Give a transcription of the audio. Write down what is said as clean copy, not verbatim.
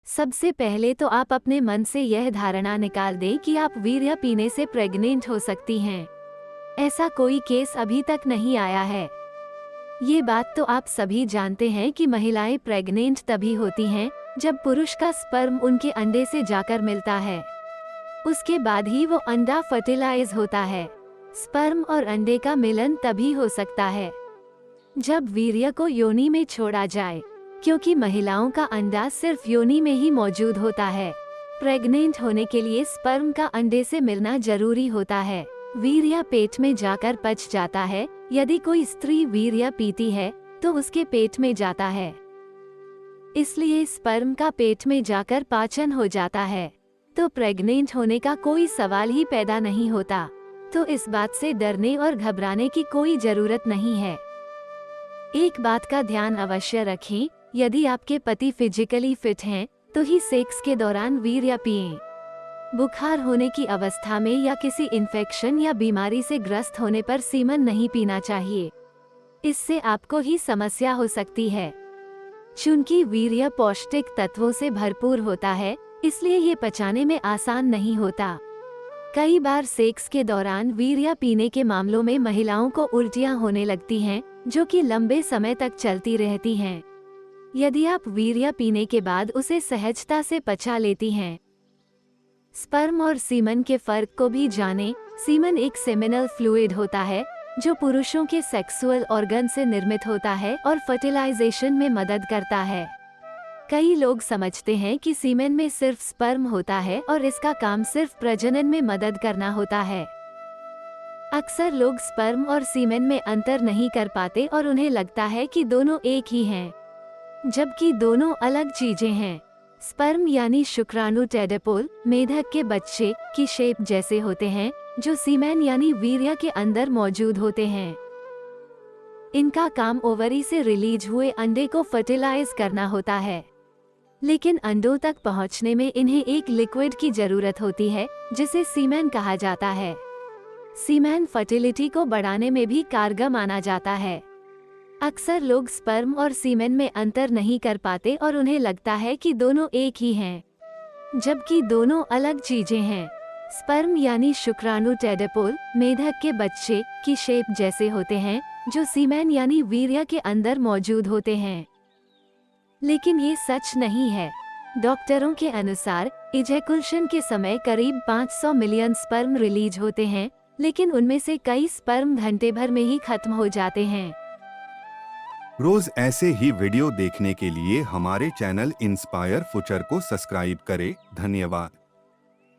सबसे पहले तो आप अपने मन से यह धारणा निकाल दें कि आप वीर्य पीने से प्रेग्नेंट हो सकती हैं। ऐसा कोई केस अभी तक नहीं आया है। ये बात तो आप सभी जानते हैं कि महिलाएं प्रेग्नेंट तभी होती हैं जब पुरुष का स्पर्म उनके अंडे से जाकर मिलता है। उसके बाद ही वो अंडा फर्टिलाइज होता है। स्पर्म और अंडे का मिलन तभी हो सकता है जब वीर्य को योनि में छोड़ा जाए, क्योंकि महिलाओं का अंडा सिर्फ योनि में ही मौजूद होता है। प्रेग्नेंट होने के लिए स्पर्म का अंडे से मिलना जरूरी होता है। वीर्य पेट में जाकर पच जाता है। यदि कोई स्त्री वीर्य पीती है तो उसके पेट में जाता है, इसलिए स्पर्म का पेट में जाकर पाचन हो जाता है, तो प्रेग्नेंट होने का कोई सवाल ही पैदा नहीं होता। तो इस बात से डरने और घबराने की कोई जरूरत नहीं है। एक बात का ध्यान अवश्य रखें, यदि आपके पति फिजिकली फिट हैं, तो ही सेक्स के दौरान वीर्य पिएं। बुखार होने की अवस्था में या किसी इन्फेक्शन या बीमारी से ग्रस्त होने पर सीमन नहीं पीना चाहिए। इससे आपको ही समस्या हो सकती है। चूंकि वीर्य पौष्टिक तत्वों से भरपूर होता है, इसलिए ये पचाने में आसान नहीं होता। कई बार सेक्स के दौरान वीर्य पीने के मामलों में महिलाओं को उल्टियां होने लगती हैं, जो कि लंबे समय तक चलती रहती हैं। यदि आप वीर्य पीने के बाद उसे सहजता से पचा लेती हैं। स्पर्म और सीमन के फर्क को भी जानें। सीमन एक सेमिनल फ्लूइड होता है जो पुरुषों के सेक्सुअल ऑर्गन से निर्मित होता है और फर्टिलाइजेशन में मदद करता है। कई लोग समझते हैं कि सीमेन में सिर्फ स्पर्म होता है और इसका काम सिर्फ प्रजनन में मदद करना होता है। अक्सर लोग स्पर्म और सीमेन में अंतर नहीं कर पाते और उन्हें लगता है कि दोनों एक ही हैं, जबकि दोनों अलग चीजें हैं। स्पर्म यानी शुक्राणु टेडपोल मेढक के बच्चे की शेप जैसे होते हैं, जो सीमेन यानी वीर्य के अंदर मौजूद होते हैं। इनका काम ओवरी से रिलीज हुए अंडे को फर्टिलाइज करना होता है, लेकिन अंडों तक पहुंचने में इन्हें एक लिक्विड की जरूरत होती है जिसे सीमेन कहा जाता है। सीमेन फर्टिलिटी को बढ़ाने में भी कारगर माना जाता है। अक्सर लोग स्पर्म और सीमेन में अंतर नहीं कर पाते और उन्हें लगता है कि दोनों एक ही हैं, जबकि दोनों अलग चीजें हैं। स्पर्म यानी शुक्राणु टेडपोल मेढक के बच्चे की शेप जैसे होते हैं, जो सीमेन यानी वीर्य के अंदर मौजूद होते हैं। लेकिन ये सच नहीं है। डॉक्टरों के अनुसार इजैकुलेशन के समय करीब 500 मिलियन स्पर्म रिलीज होते हैं, लेकिन उनमें से कई स्पर्म घंटे भर में ही खत्म हो जाते हैं। रोज ऐसे ही वीडियो देखने के लिए हमारे चैनल इंस्पायर फ्यूचर को सब्सक्राइब करें। धन्यवाद।